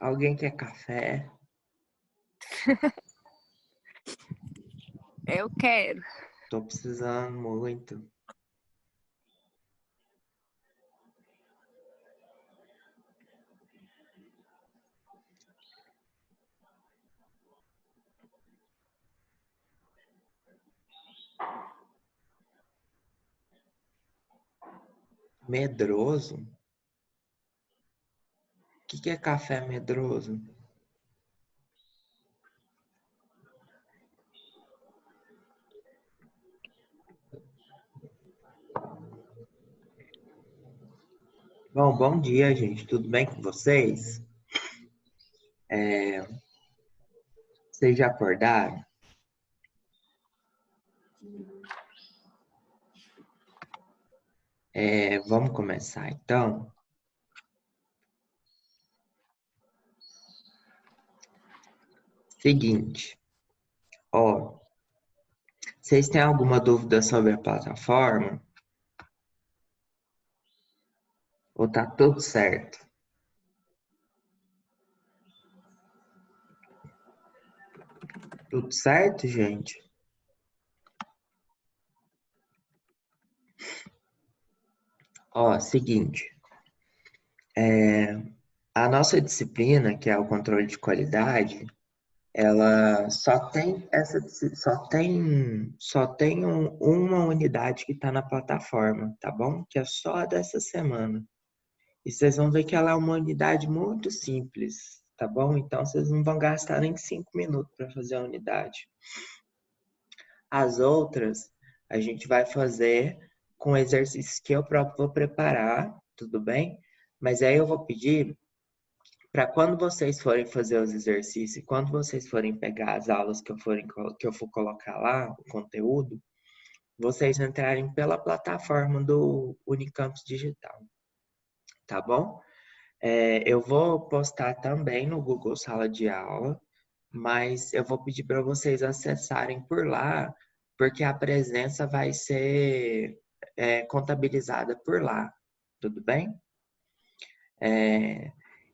Alguém quer café? Eu quero. Tô precisando muito. Medroso? O que é café medroso? Bom dia, gente. Tudo bem com vocês? Vocês já acordaram? Vamos começar então? Seguinte, ó, vocês têm alguma dúvida sobre a plataforma? Ou tá tudo certo? Tudo certo, gente? Ó, seguinte, a nossa disciplina, que é o controle de qualidade, ela só tem uma unidade que está na plataforma, tá bom? Que é só a dessa semana. E vocês vão ver que ela é uma unidade muito simples, tá bom? Então vocês não vão gastar nem 5 minutos para fazer a unidade. As outras a gente vai fazer com exercícios que eu próprio vou preparar, tudo bem? Mas aí eu vou pedir para quando vocês forem fazer os exercícios, quando vocês forem pegar as aulas que eu for colocar lá, o conteúdo, vocês entrarem pela plataforma do Unicampus Digital, tá bom? Eu vou postar também no Google Sala de Aula, mas eu vou pedir para vocês acessarem por lá, porque a presença vai ser contabilizada por lá, tudo bem?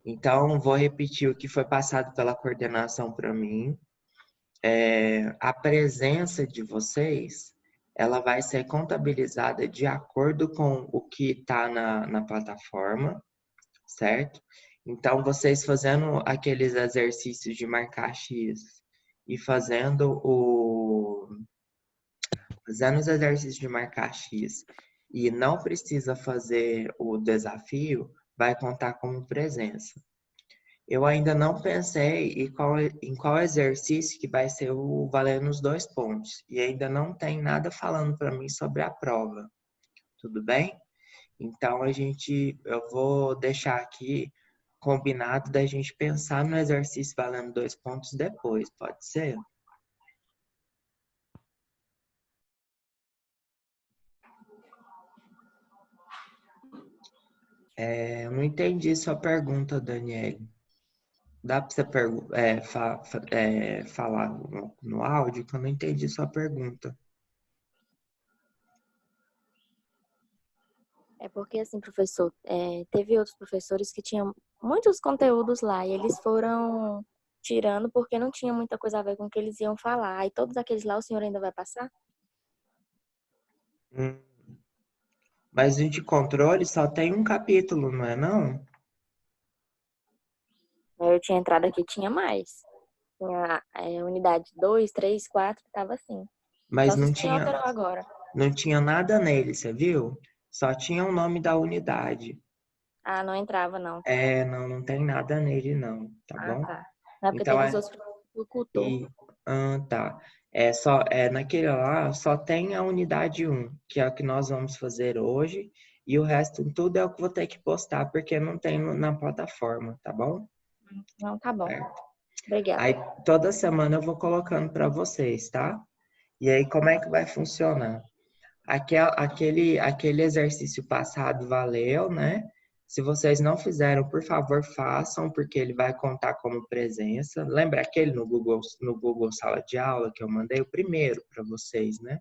Então, vou repetir o que foi passado pela coordenação para mim. A presença de vocês, ela vai ser contabilizada de acordo com o que está na plataforma, certo? Então, vocês fazendo aqueles exercícios de marcar X e fazendo os exercícios de marcar X e não precisa fazer o desafio, vai contar como presença. Eu ainda não pensei em qual exercício que vai ser o valendo os 2 pontos. E ainda não tem nada falando para mim sobre a prova. Tudo bem? Então eu vou deixar aqui combinado da gente pensar no exercício valendo 2 pontos depois, pode ser? Eu não entendi sua pergunta, Daniele. Dá para você falar no áudio que eu não entendi sua pergunta. É porque, assim, professor, teve outros professores que tinham muitos conteúdos lá e eles foram tirando porque não tinha muita coisa a ver com o que eles iam falar. E todos aqueles lá o senhor ainda vai passar? Hum, Mas o de controle só tem um capítulo, não é não? Eu tinha entrado aqui, tinha mais. Tinha unidade 2, 3, 4, tava assim. Mas Só se o senhor alterou agora. não tinha nada nele, você viu? Só tinha o nome da unidade. Ah, não entrava, não. Não tem nada nele não, tá Ah, bom? tá. Não, porque Então teve os outros que ocultou. e, tá. Naquele lá só tem a unidade 1, que é o que nós vamos fazer hoje, e o resto tudo é o que vou ter que postar, porque não tem na plataforma, tá bom? Não, tá bom. Certo. Obrigada. Aí toda semana eu vou colocando para vocês, tá? E aí como é que vai funcionar? Aquele exercício passado valeu, né? Se vocês não fizeram, por favor, façam, porque ele vai contar como presença. Lembra aquele no Google Sala de Aula que eu mandei o primeiro para vocês, né?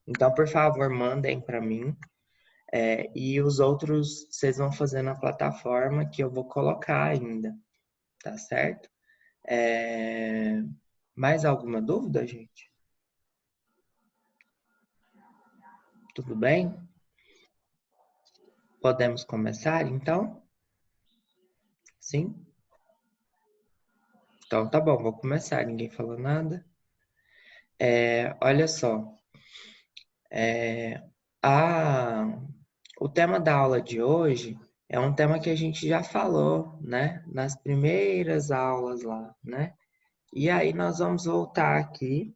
Então, por favor, mandem para mim. E os outros vocês vão fazer na plataforma que eu vou colocar ainda, tá certo? Mais alguma dúvida, gente? Tudo bem? Podemos começar, então? Sim? Então tá bom, vou começar. Ninguém falou nada. Olha só. O tema da aula de hoje é um tema que a gente já falou, né? Nas primeiras aulas lá, né? E aí nós vamos voltar aqui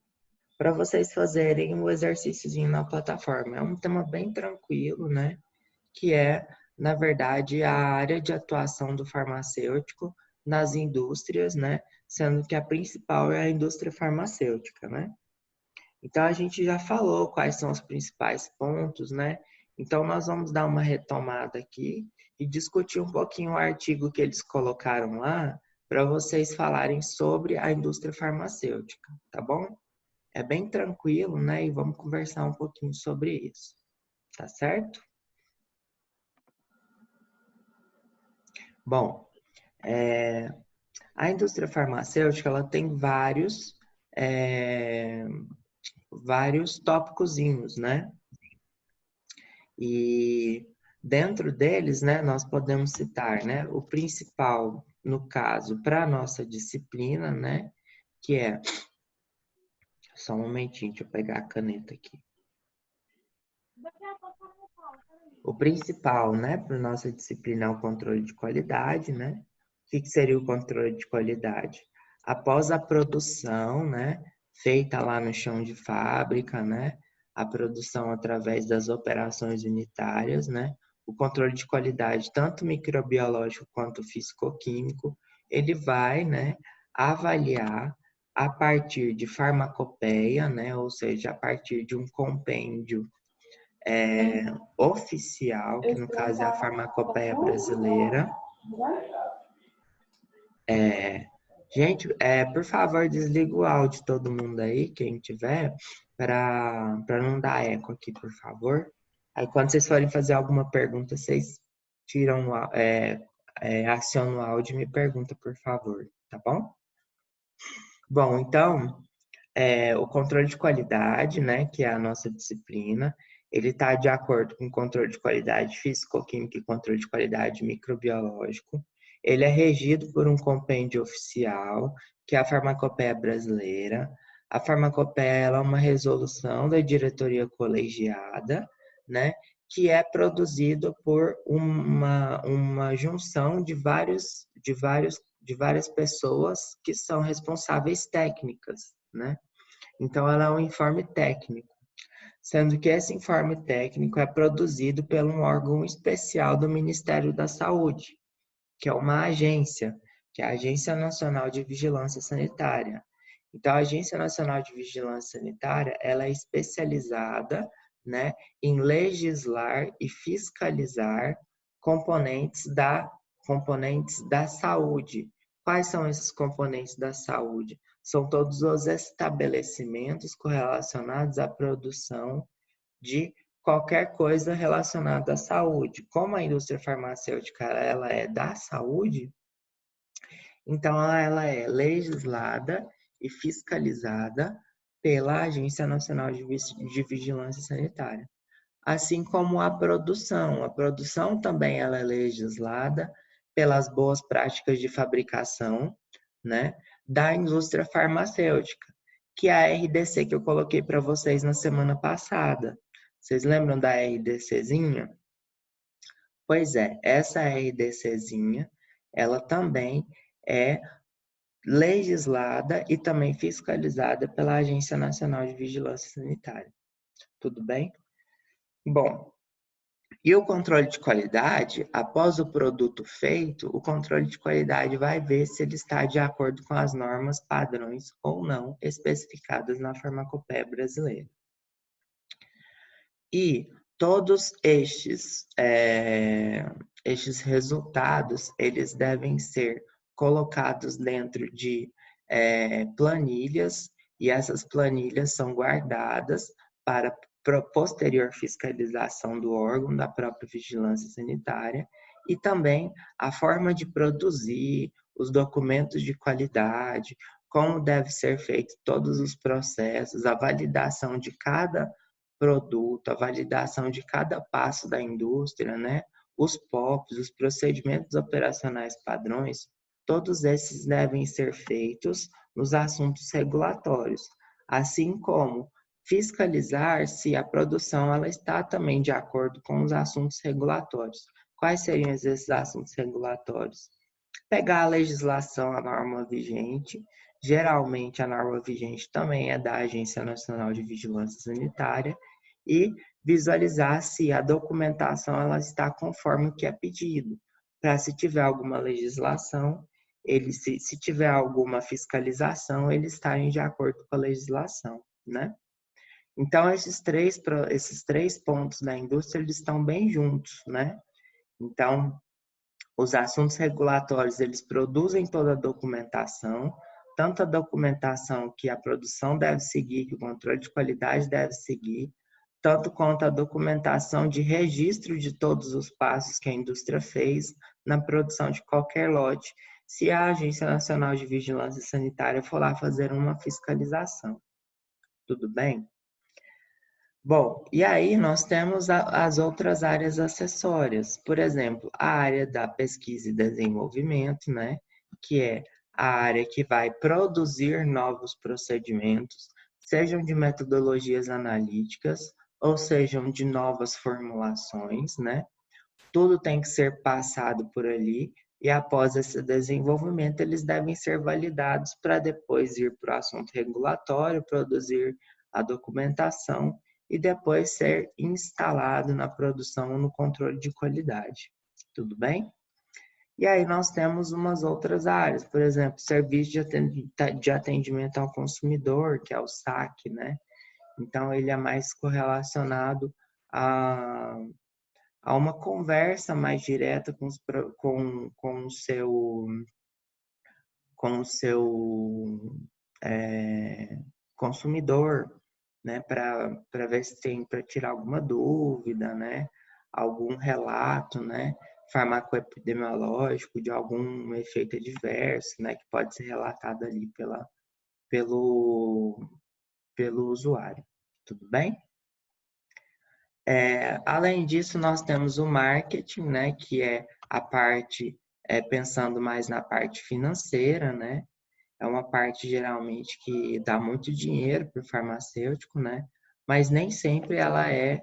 para vocês fazerem o exercíciozinho na plataforma. É um tema bem tranquilo, né? Que é, na verdade, a área de atuação do farmacêutico nas indústrias, né? Sendo que a principal é a indústria farmacêutica, né? Então a gente já falou quais são os principais pontos, né? Então nós vamos dar uma retomada aqui e discutir um pouquinho o artigo que eles colocaram lá para vocês falarem sobre a indústria farmacêutica, tá bom? É bem tranquilo, né? E vamos conversar um pouquinho sobre isso, tá certo? Bom, a indústria farmacêutica ela tem vários tópicozinhos, né? E dentro deles, né, nós podemos citar, né, o principal, no caso, para a nossa disciplina, né, que é... Só um momentinho, deixa eu pegar a caneta aqui. O principal, né, para nossa disciplina é o controle de qualidade, né? O que seria o controle de qualidade? Após a produção, né, feita lá no chão de fábrica, né, a produção através das operações unitárias, né, o controle de qualidade, tanto microbiológico quanto físico-químico, ele vai, né, avaliar a partir de farmacopeia, né, ou seja, a partir de um compêndio oficial, que no caso é a farmacopeia brasileira. Gente, por favor, desliga o áudio de todo mundo aí, quem tiver, para não dar eco aqui, por favor. Aí quando vocês forem fazer alguma pergunta, vocês tiram, acionam o áudio e me pergunta, por favor, tá bom? Bom, então, o controle de qualidade, né, que é a nossa disciplina, ele está de acordo com o controle de qualidade físico-químico e controle de qualidade microbiológico. Ele é regido por um compêndio oficial, que é a Farmacopeia Brasileira. A Farmacopeia ela é uma resolução da diretoria colegiada, né, que é produzido por uma junção de várias pessoas que são responsáveis técnicas, né? Então, ela é um informe técnico, sendo que esse informe técnico é produzido por um órgão especial do Ministério da Saúde, que é uma agência, que é a Agência Nacional de Vigilância Sanitária. Então, a Agência Nacional de Vigilância Sanitária, ela é especializada, né, em legislar e fiscalizar componentes da saúde. Quais são esses componentes da saúde? São todos os estabelecimentos correlacionados à produção de qualquer coisa relacionada à saúde. Como a indústria farmacêutica ela é da saúde, então ela é legislada e fiscalizada pela Agência Nacional de Vigilância Sanitária. Assim como a produção. A produção também ela é legislada pelas boas práticas de fabricação, né, da indústria farmacêutica, que é a RDC que eu coloquei para vocês na semana passada. Vocês lembram da RDCzinha? Pois é, essa RDCzinha, ela também é legislada e também fiscalizada pela Agência Nacional de Vigilância Sanitária. Tudo bem? Bom, e o controle de qualidade, após o produto feito, o controle de qualidade vai ver se ele está de acordo com as normas, padrões ou não especificadas na farmacopeia brasileira. E todos estes resultados, eles devem ser colocados dentro de planilhas, e essas planilhas são guardadas para posterior fiscalização do órgão, da própria vigilância sanitária, e também a forma de produzir, os documentos de qualidade, como deve ser feito todos os processos, a validação de cada produto, a validação de cada passo da indústria, né? Os POPs, os procedimentos operacionais padrões, todos esses devem ser feitos nos assuntos regulatórios, assim como fiscalizar se a produção ela está também de acordo com os assuntos regulatórios. Quais seriam esses assuntos regulatórios? Pegar a legislação, a norma vigente, geralmente a norma vigente também é da Agência Nacional de Vigilância Sanitária, e visualizar se a documentação ela está conforme o que é pedido. Para se tiver alguma legislação, se tiver alguma fiscalização, eles estarem de acordo com a legislação, né? Então, esses três pontos da indústria, eles estão bem juntos, né? Então, os assuntos regulatórios, eles produzem toda a documentação, tanto a documentação que a produção deve seguir, que o controle de qualidade deve seguir, tanto quanto a documentação de registro de todos os passos que a indústria fez na produção de qualquer lote, se a Agência Nacional de Vigilância Sanitária for lá fazer uma fiscalização. Tudo bem? Bom, e aí nós temos as outras áreas acessórias, por exemplo, a área da pesquisa e desenvolvimento, né, que é a área que vai produzir novos procedimentos, sejam de metodologias analíticas ou sejam de novas formulações, né? Tudo tem que ser passado por ali e após esse desenvolvimento eles devem ser validados para depois ir para o assunto regulatório, produzir a documentação e depois ser instalado na produção no controle de qualidade. Tudo bem? E aí nós temos umas outras áreas, por exemplo, serviço de atendimento ao consumidor, que é o SAC, né? Então ele é mais correlacionado a uma conversa mais direta com o seu consumidor, né, para ver se tem para tirar alguma dúvida, né, algum relato, né, farmacoepidemiológico de algum efeito adverso, né, que pode ser relatado ali pelo usuário. Tudo bem? Além disso, nós temos o marketing, né, que é a parte, pensando mais na parte financeira, né, é uma parte geralmente que dá muito dinheiro para o farmacêutico, né? Mas nem sempre ela é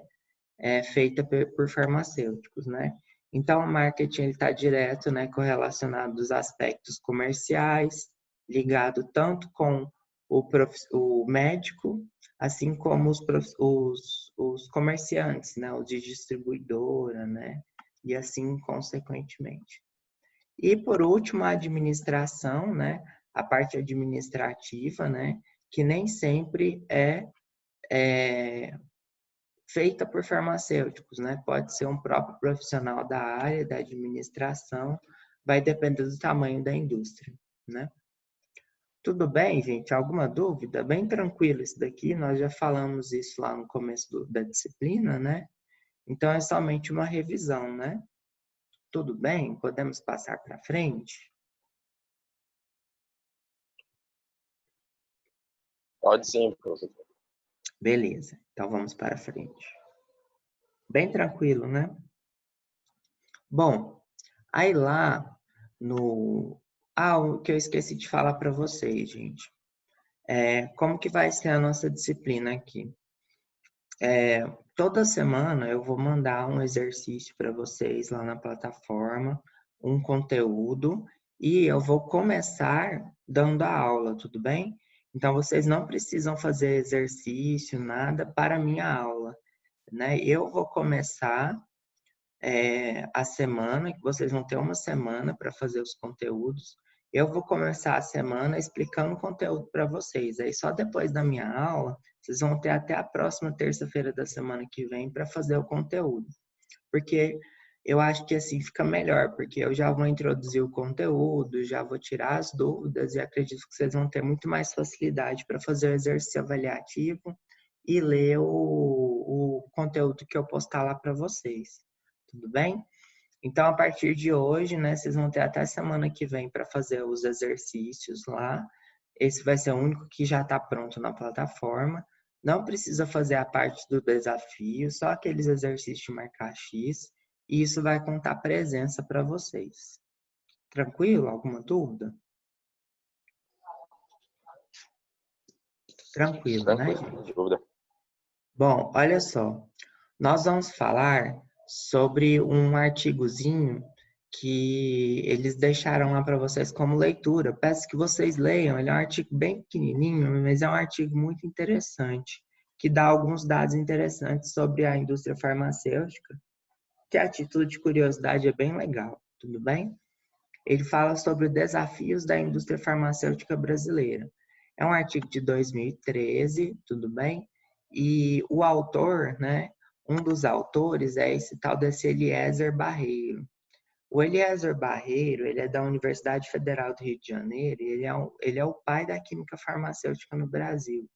feita por farmacêuticos, né? Então, o marketing está direto, né, correlacionado aos aspectos comerciais, ligado tanto com o médico, assim como os comerciantes, né, os de distribuidora, né? E assim, consequentemente. E, por último, a administração, né? A parte administrativa, né? Que nem sempre é feita por farmacêuticos, né? Pode ser um próprio profissional da área, da administração, vai depender do tamanho da indústria, né? Tudo bem, gente? Alguma dúvida? Bem tranquilo isso daqui, nós já falamos isso lá no começo da disciplina, né? Então, é somente uma revisão, né? Tudo bem? Podemos passar para frente? Pode sim, professor. Beleza, então vamos para frente. Bem tranquilo, né? Bom, aí lá no... o que eu esqueci de falar para vocês, gente. Como que vai ser a nossa disciplina aqui? Toda semana eu vou mandar um exercício para vocês lá na plataforma, um conteúdo, e eu vou começar dando a aula, tudo bem? Então, vocês não precisam fazer exercício, nada para a minha aula, né? Eu vou começar a semana, que vocês vão ter uma semana para fazer os conteúdos. Eu vou começar a semana explicando o conteúdo para vocês. Aí só depois da minha aula, vocês vão ter até a próxima terça-feira da semana que vem para fazer o conteúdo. Porque eu acho que assim fica melhor, porque eu já vou introduzir o conteúdo, já vou tirar as dúvidas e acredito que vocês vão ter muito mais facilidade para fazer o exercício avaliativo e ler o conteúdo que eu postar lá para vocês. Tudo bem? Então, a partir de hoje, né, vocês vão ter até semana que vem para fazer os exercícios lá. Esse vai ser o único que já está pronto na plataforma. Não precisa fazer a parte do desafio, só aqueles exercícios de marcar X. E isso vai contar presença para vocês. Tranquilo? Alguma dúvida? Tranquilo, né, gente? Tranquilo, de dúvida. Bom, olha só. Nós vamos falar sobre um artigozinho que eles deixaram lá para vocês como leitura. Peço que vocês leiam. Ele é um artigo bem pequenininho, mas é um artigo muito interessante, que dá alguns dados interessantes sobre a indústria farmacêutica, que a título de curiosidade é bem legal. Tudo bem? Ele fala sobre desafios da indústria farmacêutica brasileira. É um artigo de 2013, tudo bem? E o autor, né, um dos autores é esse tal desse Eliezer Barreiro. O Eliezer Barreiro, ele é da Universidade Federal do Rio de Janeiro, e ele é o pai da química farmacêutica no Brasil.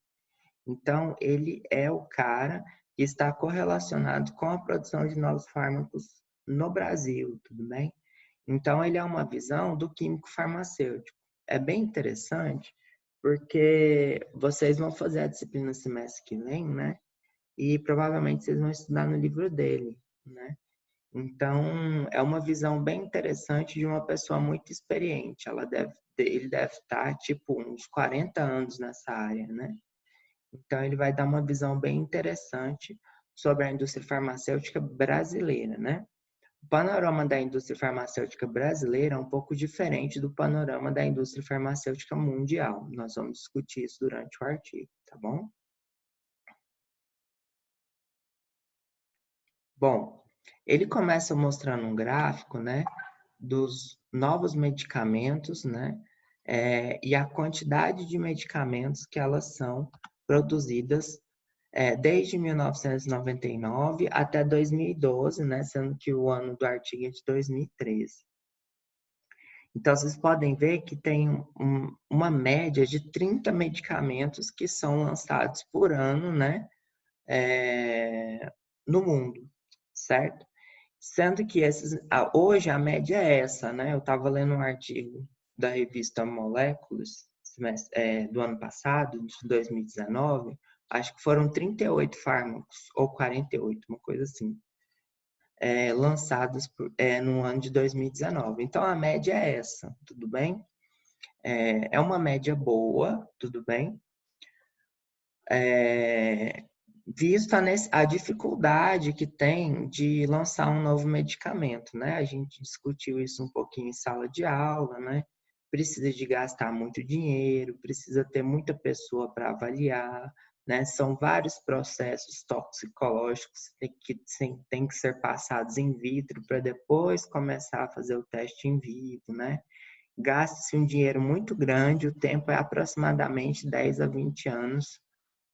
Então, ele é o cara que está correlacionado com a produção de novos fármacos no Brasil, tudo bem? Então, ele é uma visão do químico farmacêutico. É bem interessante, porque vocês vão fazer a disciplina semestre que vem, né? E provavelmente vocês vão estudar no livro dele, né? Então, é uma visão bem interessante de uma pessoa muito experiente. Ele deve estar, tipo, uns 40 anos nessa área, né? Então, ele vai dar uma visão bem interessante sobre a indústria farmacêutica brasileira, né? O panorama da indústria farmacêutica brasileira é um pouco diferente do panorama da indústria farmacêutica mundial. Nós vamos discutir isso durante o artigo, tá bom? Bom, ele começa mostrando um gráfico, né, dos novos medicamentos, né, e a quantidade de medicamentos que elas são produzidas desde 1999 até 2012, né, sendo que o ano do artigo é de 2013. Então, vocês podem ver que tem uma média de 30 medicamentos que são lançados por ano, né, no mundo, certo? Sendo que hoje a média é essa, né? Eu estava lendo um artigo da revista Moléculas do ano passado, de 2019, acho que foram 38 fármacos, ou 48, uma coisa assim, lançados no ano de 2019. Então a média é essa, tudo bem? É uma média boa, tudo bem? Vista a dificuldade que tem de lançar um novo medicamento, né? A gente discutiu isso um pouquinho em sala de aula, né? Precisa de gastar muito dinheiro, precisa ter muita pessoa para avaliar, né? São vários processos toxicológicos que tem que ser passados in vitro para depois começar a fazer o teste in vivo, né? Gasta-se um dinheiro muito grande, o tempo é aproximadamente 10 a 20 anos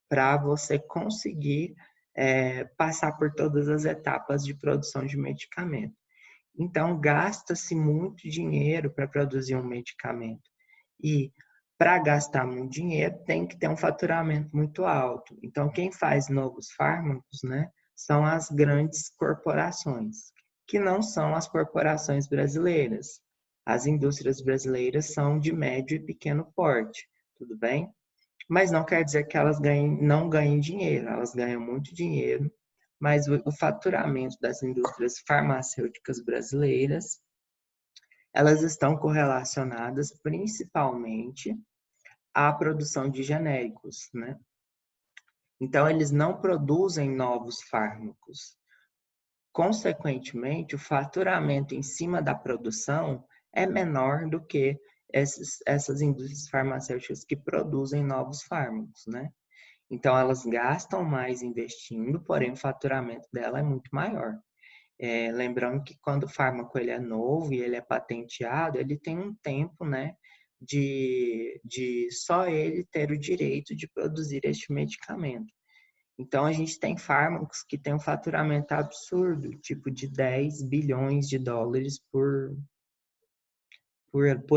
para você conseguir passar por todas as etapas de produção de medicamento. Então, gasta-se muito dinheiro para produzir um medicamento. E para gastar muito dinheiro, tem que ter um faturamento muito alto. Então, quem faz novos fármacos, né, são as grandes corporações, que não são as corporações brasileiras. As indústrias brasileiras são de médio e pequeno porte, tudo bem? Mas não quer dizer que elas não ganhem dinheiro, elas ganham muito dinheiro, mas o faturamento das indústrias farmacêuticas brasileiras, elas estão correlacionadas principalmente à produção de genéricos, né? Então, eles não produzem novos fármacos. Consequentemente, o faturamento em cima da produção é menor do que essas indústrias farmacêuticas que produzem novos fármacos, né? Então, elas gastam mais investindo, porém o faturamento dela é muito maior. Lembrando que quando o fármaco ele é novo e ele é patenteado, ele tem um tempo, né, de só ele ter o direito de produzir este medicamento. Então, a gente tem fármacos que têm um faturamento absurdo, tipo de 10 bilhões de dólares por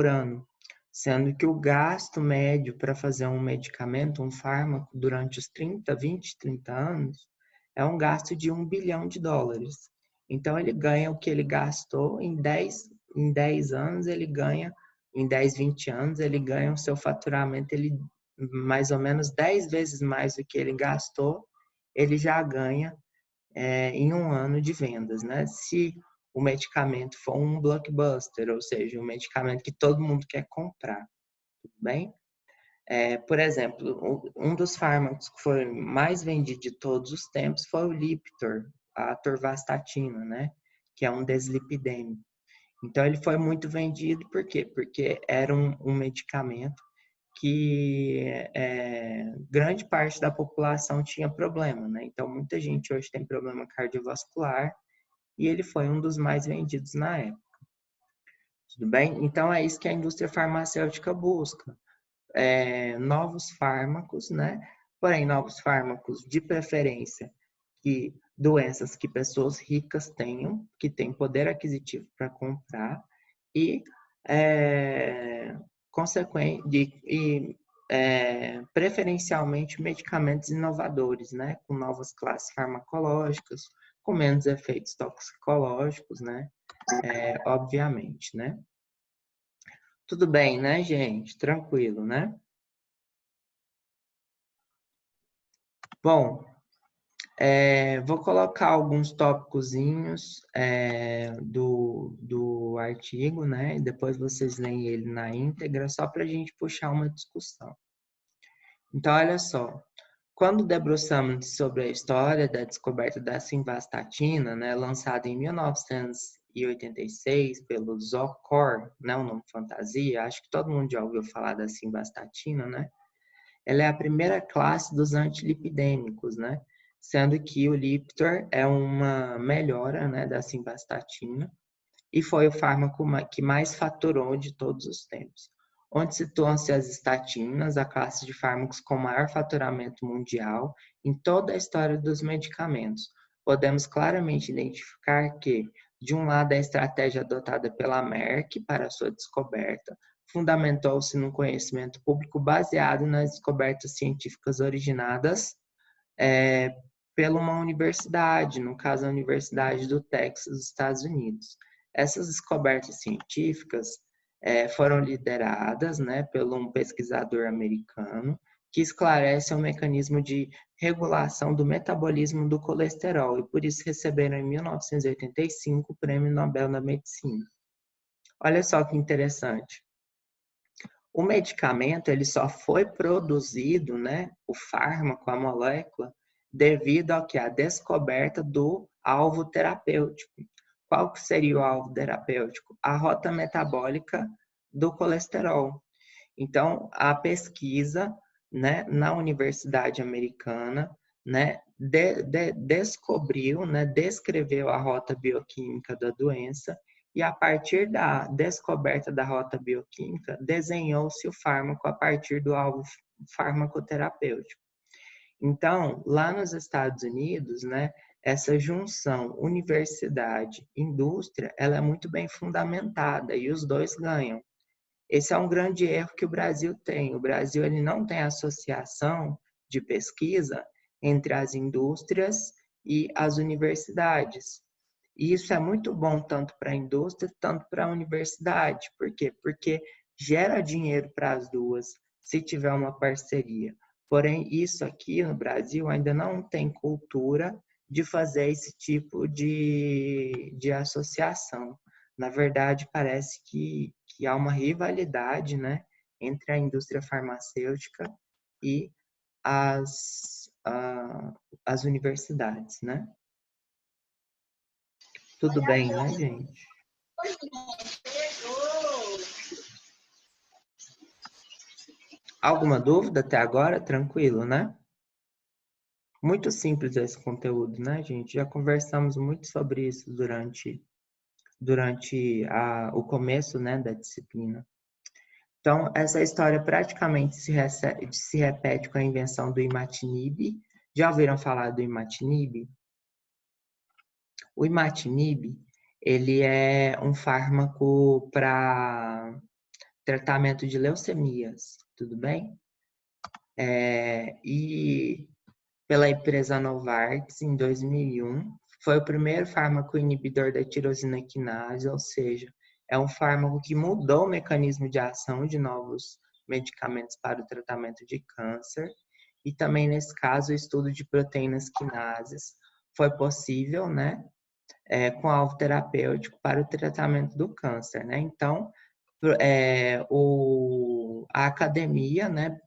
ano. sendo que o gasto médio para fazer um medicamento, um fármaco, durante os 30 anos, é um gasto de US$ 1 bilhão. Então, ele ganha o que ele gastou em 10 anos, ele ganha, em 10, 20 anos, ele ganha o seu faturamento, ele mais ou menos 10 vezes mais do que ele gastou, ele já ganha em um ano de vendas, né? Se o medicamento for um blockbuster, ou seja, um medicamento que todo mundo quer comprar, tudo bem? Por exemplo, um dos fármacos que foi mais vendido de todos os tempos foi o Lipitor, a atorvastatina, né? Que é um deslipidêmico. Então, ele foi muito vendido, por quê? Porque era um medicamento que grande parte da população tinha problema, né? Então, muita gente hoje tem problema cardiovascular e ele foi um dos mais vendidos na época. Tudo bem? Então, é isso que a indústria farmacêutica busca. Novos fármacos, né? Porém, novos fármacos de preferência que doenças que pessoas ricas tenham, que têm poder aquisitivo para comprar e preferencialmente medicamentos inovadores, né? Com novas classes farmacológicas, com menos efeitos toxicológicos, né? Obviamente, né? Tudo bem, né, gente? Tranquilo, né? Bom, vou colocar alguns tópicozinhos do artigo, né? E depois vocês leem ele na íntegra, só para a gente puxar uma discussão. Então, olha só. Quando debruçamos sobre a história da descoberta da simvastatina, né, lançada em 1986 pelo Zocor, né, um nome fantasia, acho que todo mundo já ouviu falar da simvastatina, né? Ela é a primeira classe dos antilipidêmicos, né? Sendo que o Lipitor é uma melhora, né, da simvastatina e foi o fármaco que mais faturou de todos os tempos. Onde situam-se as estatinas, a classe de fármacos com maior faturamento mundial em toda a história dos medicamentos. Podemos claramente identificar que, de um lado, a estratégia adotada pela Merck para sua descoberta fundamentou-se no conhecimento público baseado nas descobertas científicas originadas pela uma universidade, no caso a Universidade do Texas, dos Estados Unidos. Essas descobertas científicas foram lideradas, né, por um pesquisador americano que esclarece o mecanismo de regulação do metabolismo do colesterol e por isso receberam em 1985 o Prêmio Nobel da Medicina. Olha só que interessante. O medicamento ele só foi produzido, né, o fármaco, a molécula, devido ao que a descoberta do alvo terapêutico. Qual que seria o alvo terapêutico? A rota metabólica do colesterol. Então, a pesquisa, né, na Universidade Americana, né, descobriu, né, descreveu a rota bioquímica da doença e a partir da descoberta da rota bioquímica, desenhou-se o fármaco a partir do alvo farmacoterapêutico. Então, lá nos Estados Unidos, né, essa junção universidade-indústria, ela é muito bem fundamentada e os dois ganham. Esse é um grande erro que o Brasil tem. O Brasil ele não tem associação de pesquisa entre as indústrias e as universidades. E isso é muito bom tanto para a indústria, tanto para a universidade. Por quê? Porque gera dinheiro para as duas se tiver uma parceria. Porém, isso aqui no Brasil ainda não tem cultura de fazer esse tipo de associação. Na verdade, parece que há uma rivalidade, né, entre a indústria farmacêutica e as universidades, né? Tudo bem, né, gente? Alguma dúvida até agora? Tranquilo, né? Muito simples esse conteúdo, né, gente? Já conversamos muito sobre isso durante o começo, né, da disciplina. Então, essa história praticamente se repete com a invenção do imatinib. Já ouviram falar do imatinib? O imatinib, ele é um fármaco para tratamento de leucemias, tudo bem? E pela empresa Novartis, em 2001, foi o primeiro fármaco inibidor da tirosina quinase, ou seja, é um fármaco que mudou o mecanismo de ação de novos medicamentos para o tratamento de câncer. E também, nesse caso, o estudo de proteínas quinases foi possível, né, com alvo terapêutico para o tratamento do câncer, né? Então, a academia, né,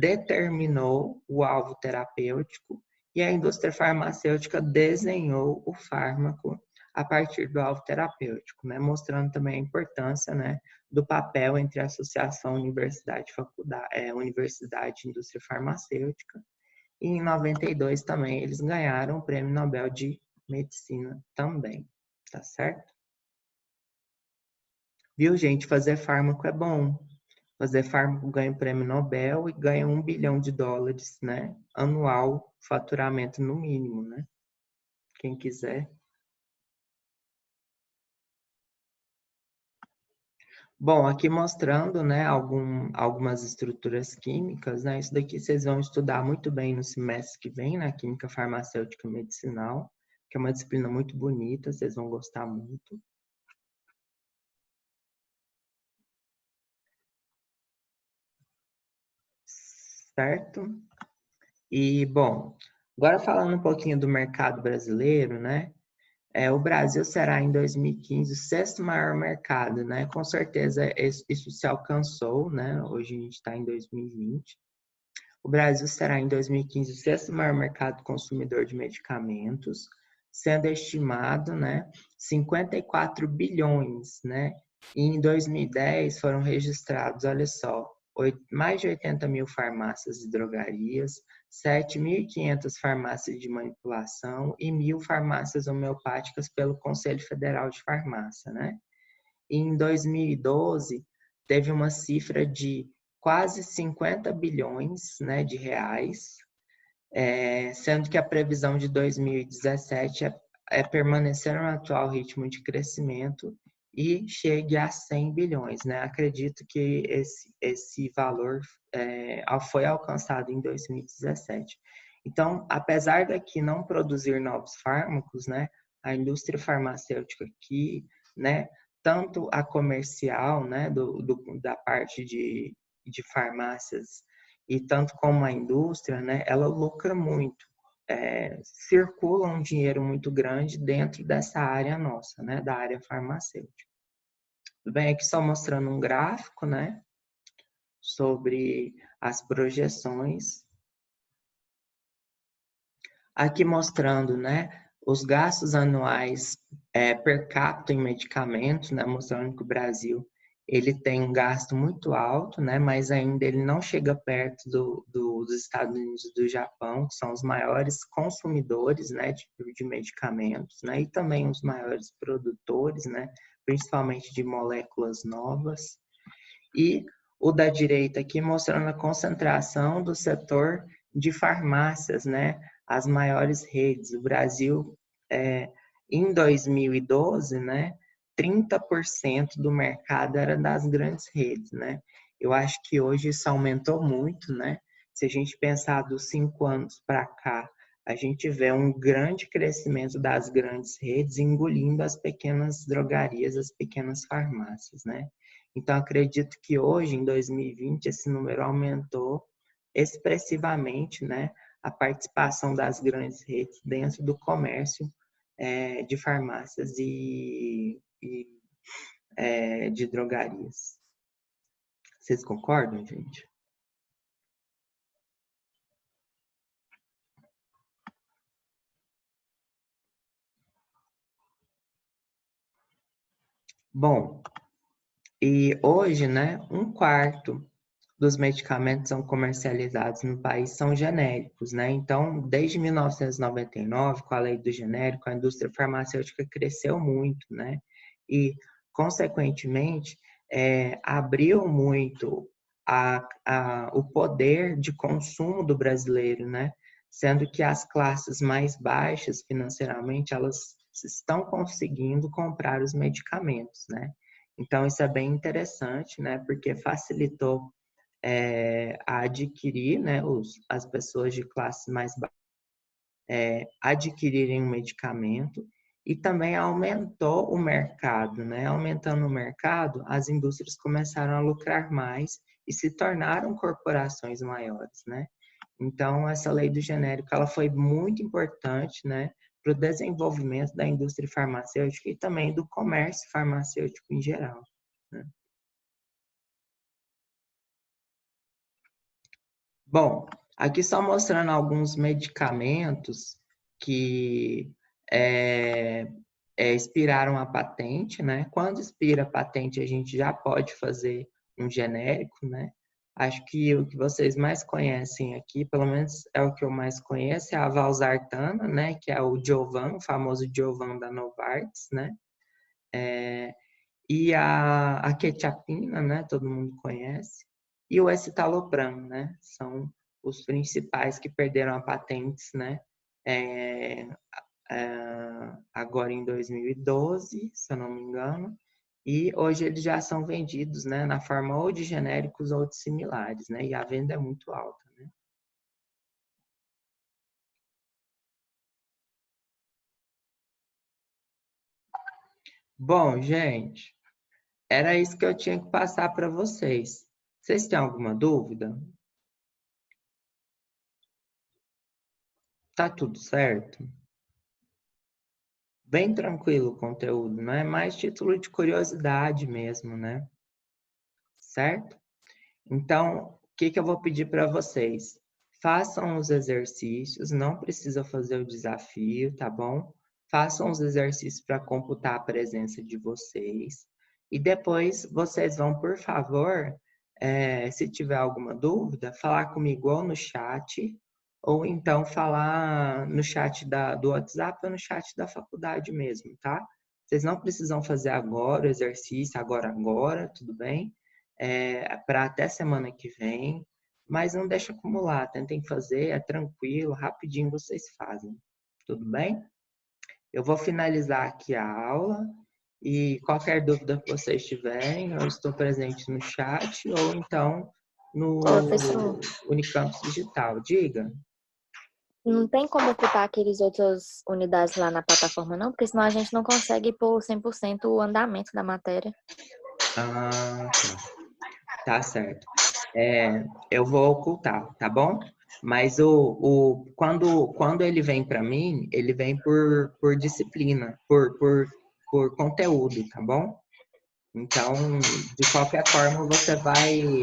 determinou o alvo terapêutico e a indústria farmacêutica desenhou o fármaco a partir do alvo terapêutico, né, mostrando também a importância, né, do papel entre a associação universidade-faculdade, universidade e indústria farmacêutica. E em 92 também eles ganharam o Prêmio Nobel de Medicina também, tá certo? Viu, gente? Fazer fármaco é bom. Fazer fármaco ganha o Prêmio Nobel e ganha US$ 1 bilhão, né? Anual, faturamento no mínimo, né? Quem quiser. Bom, aqui mostrando, né, algumas estruturas químicas, né? Isso daqui vocês vão estudar muito bem no semestre que vem, na Química Farmacêutica Medicinal, que é uma disciplina muito bonita, vocês vão gostar muito. Certo? E, bom, agora falando um pouquinho do mercado brasileiro, né? O Brasil será em 2015 o sexto maior mercado, né? Com certeza isso se alcançou, né? Hoje a gente está em 2020. O Brasil será em 2015 o sexto maior mercado consumidor de medicamentos, sendo estimado, né, 54 bilhões, né? E em 2010 foram registrados, olha só, mais de 80 mil farmácias e drogarias, 7.500 farmácias de manipulação e 1.000 farmácias homeopáticas pelo Conselho Federal de Farmácia, né? E em 2012 teve uma cifra de quase 50 bilhões, né, de reais, sendo que a previsão de 2017 é permanecer no atual ritmo de crescimento e chegue a 100 bilhões. Né? Acredito que esse valor foi alcançado em 2017. Então, apesar daqui não produzir novos fármacos, né, a indústria farmacêutica aqui, né, tanto a comercial, né, da parte de farmácias, e tanto como a indústria, né, ela lucra muito. Circula um dinheiro muito grande dentro dessa área nossa, né, da área farmacêutica. Tudo bem, aqui só mostrando um gráfico, né, sobre as projeções. Aqui mostrando, né, os gastos anuais per capita em medicamentos, né, mostrando que o Brasil ele tem um gasto muito alto, né, mas ainda ele não chega perto dos Estados Unidos e do Japão, que são os maiores consumidores, né, de medicamentos, né, e também os maiores produtores, né, principalmente de moléculas novas. E o da direita aqui mostrando a concentração do setor de farmácias, né, as maiores redes. O Brasil, em 2012, né, 30% do mercado era das grandes redes, né? Eu acho que hoje isso aumentou muito, né? Se a gente pensar dos 5 anos para cá, a gente vê um grande crescimento das grandes redes engolindo as pequenas drogarias, as pequenas farmácias, né? Então, acredito que hoje, em 2020, esse número aumentou expressivamente, né? A participação das grandes redes dentro do comércio de farmácias e de drogarias. Vocês concordam, gente? Bom, e hoje, né, 1/4 dos medicamentos são comercializados no país são genéricos, né? Então, desde 1999, com a lei do genérico, a indústria farmacêutica cresceu muito, né? E, consequentemente, abriu muito o poder de consumo do brasileiro, né? Sendo que as classes mais baixas financeiramente, elas estão conseguindo comprar os medicamentos, né? Então, isso é bem interessante, né? Porque facilitou a adquirir, né? As pessoas de classe mais baixa adquirirem um medicamento e também aumentou o mercado, né? Aumentando o mercado, as indústrias começaram a lucrar mais e se tornaram corporações maiores, né? Então, essa lei do genérico, ela foi muito importante, né, para o desenvolvimento da indústria farmacêutica e também do comércio farmacêutico em geral, né? Bom, aqui só mostrando alguns medicamentos que expiraram a patente, né? Quando expira a patente, a gente já pode fazer um genérico, né? Acho que o que vocês mais conhecem aqui, pelo menos é o que eu mais conheço, é a valsartana, né? Que é o Diovan, o famoso Diovan da Novartis, né? E a quetiapina, né? Todo mundo conhece. E o escitalopram, né? São os principais que perderam a patentes, né? Agora em 2012, se eu não me engano. E hoje eles já são vendidos, né? Na forma ou de genéricos ou de similares, né? E a venda é muito alta, né? Bom, gente, era isso que eu tinha que passar para vocês. Vocês têm alguma dúvida? Tá tudo certo? Bem tranquilo o conteúdo, não é mais título de curiosidade mesmo, né? Certo? Então, o que eu vou pedir para vocês? Façam os exercícios, não precisa fazer o desafio, tá bom? Façam os exercícios para computar a presença de vocês. E depois vocês vão, por favor, se tiver alguma dúvida, falar comigo ou no chat, ou então falar no chat do WhatsApp ou no chat da faculdade mesmo, tá? Vocês não precisam fazer agora o exercício, agora, tudo bem? Para até semana que vem, mas não deixa acumular, tentem fazer, é tranquilo, rapidinho vocês fazem, tudo bem? Eu vou finalizar aqui a aula e qualquer dúvida que vocês tiverem, eu estou presente no chat ou então no Professor, Unicampus Digital. Diga. não tem como ocultar aqueles outras unidades lá na plataforma, não? Porque senão a gente não consegue pôr 100% o andamento da matéria. Ah, tá certo. Eu vou ocultar, tá bom? Mas quando ele vem para mim, ele vem por disciplina, por conteúdo, tá bom? Então, de qualquer forma, você vai.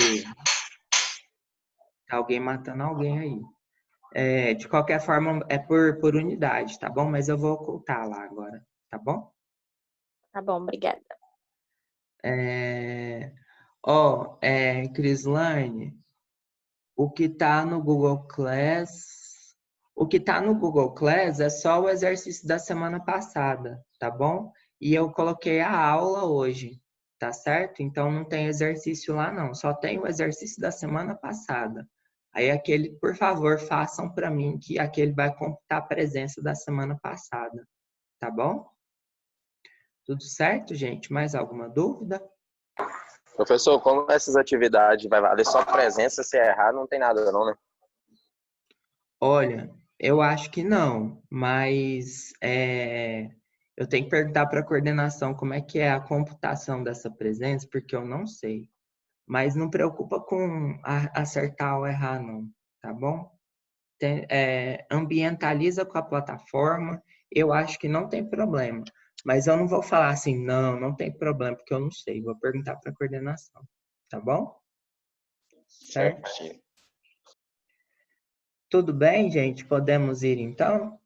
Tá alguém matando alguém aí. De qualquer forma, é por unidade, tá bom? Mas eu vou ocultar lá agora, tá bom? Tá bom, obrigada. Crislane, o que está no Google Class, o que está no Google Class é só o exercício da semana passada, tá bom? E eu coloquei a aula hoje, tá certo? Então não tem exercício lá não, só tem o exercício da semana passada. Aí aquele, por favor, façam para mim que aquele vai computar a presença da semana passada, tá bom? Tudo certo, gente? Mais alguma dúvida? Professor, como essas atividades vai valer só presença, se errar não tem nada não, né? Olha, eu acho que não, mas eu tenho que perguntar para a coordenação como é que é a computação dessa presença, porque eu não sei. Mas não preocupa com acertar ou errar, não, tá bom? Ambientaliza com a plataforma, eu acho que não tem problema. Mas eu não vou falar assim, não tem problema, porque eu não sei. Vou perguntar para a coordenação, tá bom? Certo? Certinho. Tudo bem, gente? Podemos ir então?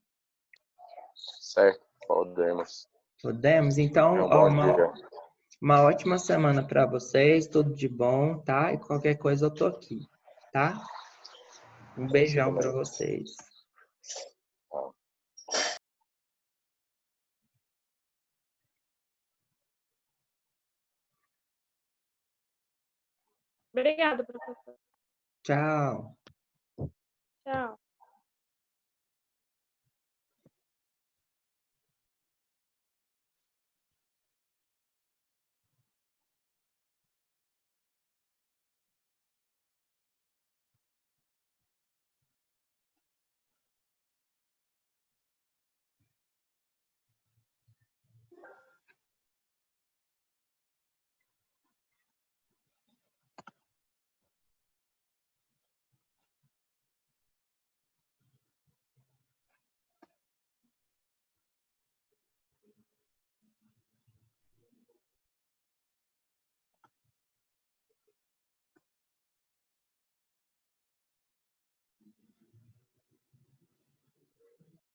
Certo, podemos. Podemos? Então, É um ó, bom dia. uma ótima semana para vocês, tudo de bom, tá? E qualquer coisa eu tô aqui, tá? Um Você beijão para também. vocês. Tchau. Obrigada, professor. Tchau. Tchau.